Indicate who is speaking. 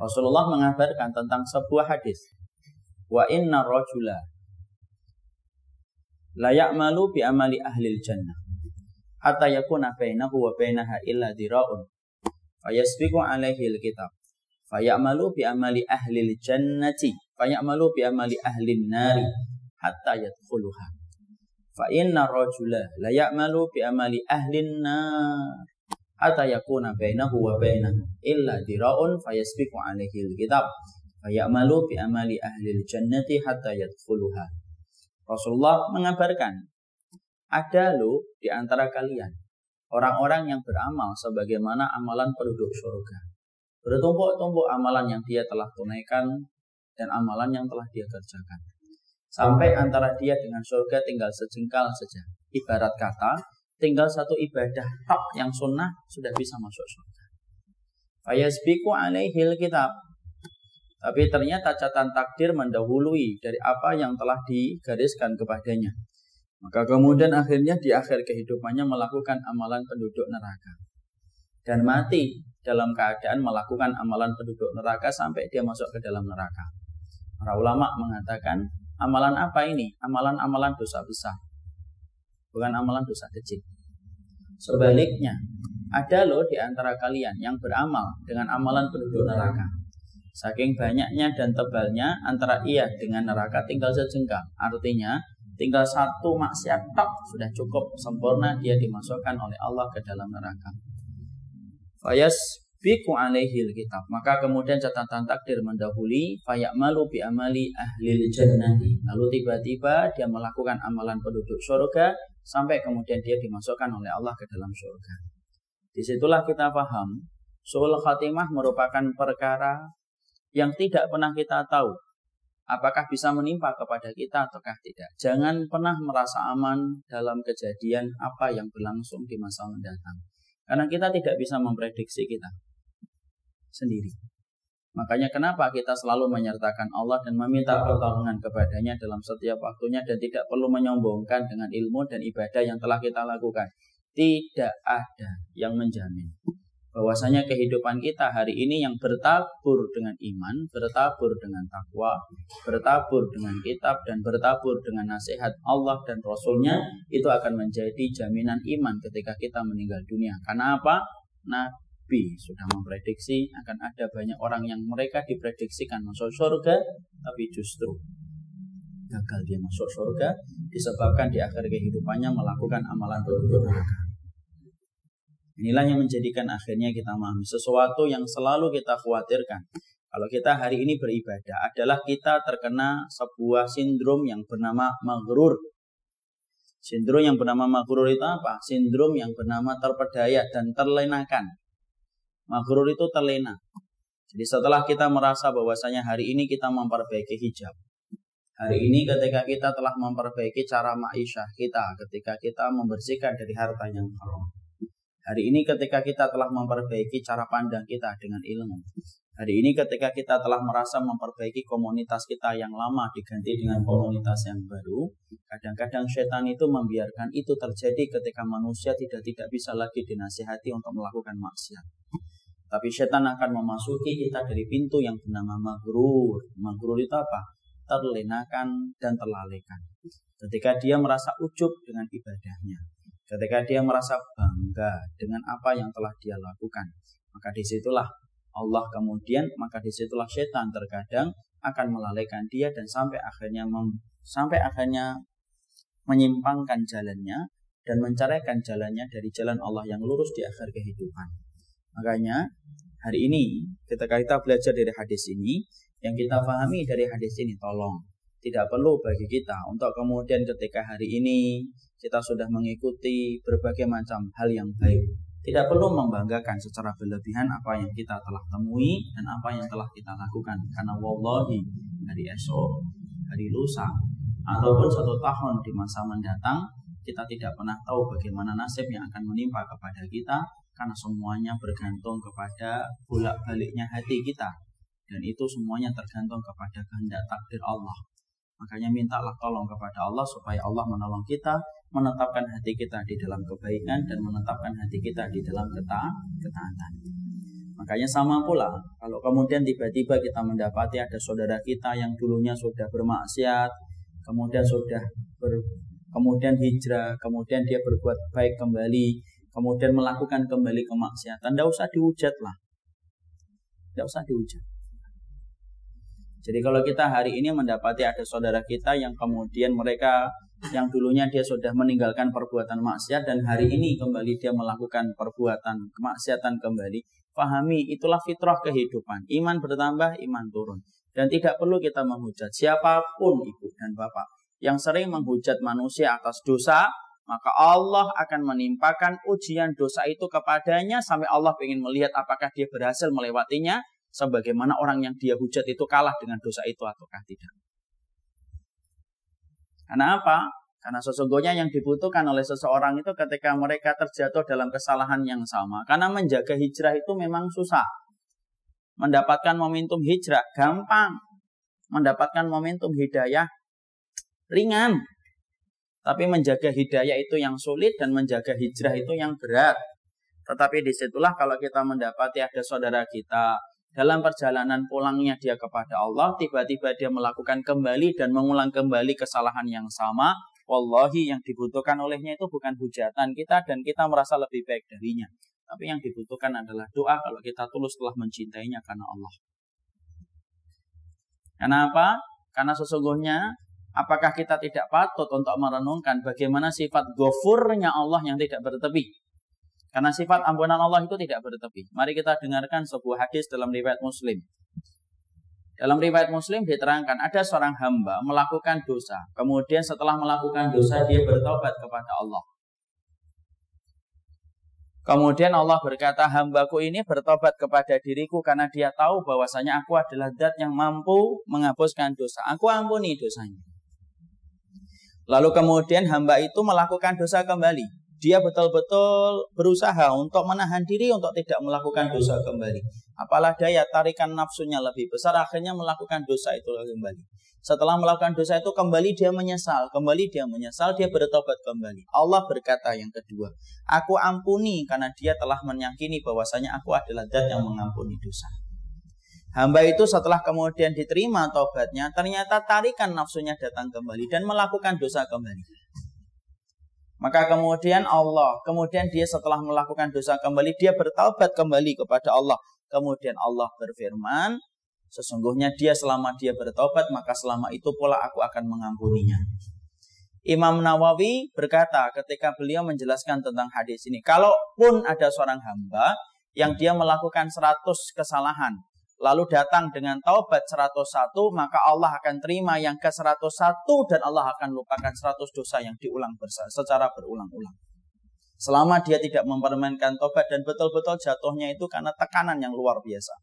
Speaker 1: Rasulullah mengabarkan tentang sebuah hadis. Wa inna rajula la ya'malu bi amali ahlil jannah hatta yakuna bainahu wa bainaha illa dira'un fayasbiqu alaihi alkitab fayamalu bi amali ahlil jannati fayamalu bi amali ahlin nari hatta yadkhuluha fa inna rajula la ya'malu bi amali ahlin nar hatta yakuna bainahu wa bainahu illa dira'un fayasbiqu alaihi alkitab fayamalu bi amali ahlil jannati hatta yadkhuluha. Rasulullah mengabarkan, ada loh di antara kalian orang-orang yang beramal sebagaimana amalan penduduk surga. Bertumpuk-tumpuk amalan yang dia telah tunaikan dan amalan yang telah dia kerjakan. Sampai antara dia dengan surga tinggal sejengkal saja. Ibarat kata, tinggal satu ibadah tok yang sunnah sudah bisa masuk surga. Fayasbiqu alaihil kitab. Tapi ternyata catatan takdir mendahului dari apa yang telah digariskan kepadanya. Maka kemudian akhirnya di akhir kehidupannya melakukan amalan penduduk neraka. Dan mati dalam keadaan melakukan amalan penduduk neraka sampai dia masuk ke dalam neraka. Para ulama mengatakan, amalan apa ini? Amalan-amalan dosa besar. Bukan amalan dosa kecil. Sebaliknya, ada loh di antara kalian yang beramal dengan amalan penduduk neraka. Saking banyaknya dan tebalnya antara ia dengan neraka tinggal sejengkal. Artinya tinggal satu maksiat tok sudah cukup sempurna dia dimasukkan oleh Allah ke dalam neraka. Fayasbiqu alaihil kitab. Maka kemudian catatan takdir mendahului. Fayamalu bi amali ahlil jannati. Lalu tiba-tiba dia melakukan amalan penduduk surga sampai kemudian dia dimasukkan oleh Allah ke dalam surga. Disitulah kita paham su'ul khatimah merupakan perkara yang tidak pernah kita tahu apakah bisa menimpa kepada kita ataukah tidak. Jangan pernah merasa aman dalam kejadian apa yang berlangsung di masa mendatang. Karena kita tidak bisa memprediksi kita sendiri. Makanya kenapa kita selalu menyertakan Allah dan meminta pertolongan kepadanya dalam setiap waktunya dan tidak perlu menyombongkan dengan ilmu dan ibadah yang telah kita lakukan. Tidak ada yang menjamin bahwasanya kehidupan kita hari ini yang bertabur dengan iman, bertabur dengan takwa, bertabur dengan kitab, dan bertabur dengan nasihat Allah dan Rasulnya, itu akan menjadi jaminan iman ketika kita meninggal dunia. Karena apa? Nabi sudah memprediksi akan ada banyak orang yang mereka diprediksikan masuk surga, tapi justru gagal dia masuk surga disebabkan di akhir kehidupannya melakukan amalan penduduk neraka. Inilah yang menjadikan akhirnya kita memahami sesuatu yang selalu kita khawatirkan. Kalau kita hari ini beribadah adalah kita terkena sebuah sindrom yang bernama maghrur. Sindrom yang bernama maghrur itu apa? Sindrom yang bernama terpedaya dan terlenakan. Maghrur itu terlena. Jadi setelah kita merasa bahwasanya hari ini kita memperbaiki hijab. Hari ini ketika kita telah memperbaiki cara ma'isyah kita, ketika kita membersihkan dari harta yang haram. Hari ini ketika kita telah memperbaiki cara pandang kita dengan ilmu. Hari ini ketika kita telah merasa memperbaiki komunitas kita yang lama diganti dengan komunitas yang baru. Kadang-kadang setan itu membiarkan itu terjadi ketika manusia tidak bisa lagi dinasihati untuk melakukan maksiat. Tapi setan akan memasuki kita dari pintu yang bernama maghrur. Maghrur itu apa? Terlenakan dan terlalaikan. Ketika dia merasa ujub dengan ibadahnya. Ketika dia merasa bangga dengan apa yang telah dia lakukan, maka disitulah Allah kemudian, maka disitulah setan terkadang akan melalaikan dia dan sampai akhirnya menyimpangkan jalannya dan menceraikan jalannya dari jalan Allah yang lurus di akhir kehidupan. Makanya hari ini ketika kita belajar dari hadis ini, yang kita pahami dari hadis ini, tolong tidak perlu bagi kita untuk kemudian ketika hari ini kita sudah mengikuti berbagai macam hal yang baik, tidak perlu membanggakan secara berlebihan apa yang kita telah temui dan apa yang telah kita lakukan. Karena wallahi hari esok, hari lusa, ataupun 1 tahun di masa mendatang, kita tidak pernah tahu bagaimana nasib yang akan menimpa kepada kita. Karena semuanya bergantung kepada bolak-baliknya hati kita. Dan itu semuanya tergantung kepada kehendak takdir Allah. Makanya mintalah tolong kepada Allah supaya Allah menolong kita, menetapkan hati kita di dalam kebaikan dan menetapkan hati kita di dalam ketaatan. Makanya sama pula, kalau kemudian tiba-tiba kita mendapati ada saudara kita yang dulunya sudah bermaksiat, kemudian kemudian hijrah, kemudian dia berbuat baik kembali, kemudian melakukan kembali kemaksiatan, tidak usah dihujat lah. Tidak usah dihujat. Jadi kalau kita hari ini mendapati ada saudara kita yang kemudian mereka yang dulunya dia sudah meninggalkan perbuatan maksiat dan hari ini kembali dia melakukan perbuatan kemaksiatan kembali, pahami itulah fitrah kehidupan. Iman bertambah, iman turun. Dan tidak perlu kita menghujat siapapun ibu dan bapak yang sering menghujat manusia atas dosa, maka Allah akan menimpakan ujian dosa itu kepadanya sampai Allah ingin melihat apakah dia berhasil melewatinya, sebagaimana orang yang dia hujat itu kalah dengan dosa itu ataukah tidak. Karena apa? Karena sesungguhnya yang dibutuhkan oleh seseorang itu ketika mereka terjatuh dalam kesalahan yang sama. Karena menjaga hijrah itu memang susah. Mendapatkan momentum hijrah gampang. Mendapatkan momentum hidayah ringan. Tapi menjaga hidayah itu yang sulit dan menjaga hijrah itu yang berat. Tetapi disitulah kalau kita mendapati ada saudara kita dalam perjalanan pulangnya dia kepada Allah, tiba-tiba dia melakukan kembali dan mengulang kembali kesalahan yang sama. Wallahi yang dibutuhkan olehnya itu bukan hujatan kita dan kita merasa lebih baik darinya. Tapi yang dibutuhkan adalah doa kalau kita tulus telah mencintainya karena Allah. Kenapa? Karena sesungguhnya apakah kita tidak patut untuk merenungkan bagaimana sifat ghafurnya Allah yang tidak bertepi? Karena sifat ampunan Allah itu tidak bertepi. Mari kita dengarkan sebuah hadis dalam riwayat Muslim. Dalam riwayat Muslim diterangkan ada seorang hamba melakukan dosa. Kemudian setelah melakukan dosa dia bertobat kepada Allah. Kemudian Allah berkata, hambaku ini bertobat kepada diriku karena dia tahu bahwasanya aku adalah zat yang mampu menghapuskan dosa. Aku ampuni dosanya. Lalu kemudian hamba itu melakukan dosa kembali. Dia betul-betul berusaha untuk menahan diri untuk tidak melakukan dosa kembali. Apalah daya, tarikan nafsunya lebih besar, akhirnya melakukan dosa itu kembali. Setelah melakukan dosa itu kembali dia menyesal, dia bertobat kembali. Allah berkata yang kedua, aku ampuni karena dia telah meyakini bahwasanya aku adalah zat yang mengampuni dosa. Hamba itu setelah kemudian diterima taubatnya, ternyata tarikan nafsunya datang kembali dan melakukan dosa kembali. Maka kemudian dia setelah melakukan dosa kembali, dia bertaubat kembali kepada Allah. Kemudian Allah berfirman, sesungguhnya dia selama dia bertaubat, maka selama itu pula aku akan mengampuninya. Imam Nawawi berkata ketika beliau menjelaskan tentang hadis ini, kalaupun ada seorang hamba yang dia melakukan 100 kesalahan, lalu datang dengan taubat 101, maka Allah akan terima yang ke-101 dan Allah akan lupakan 100 dosa yang diulang secara berulang-ulang. Selama dia tidak mempermainkan taubat dan betul-betul jatuhnya itu karena tekanan yang luar biasa.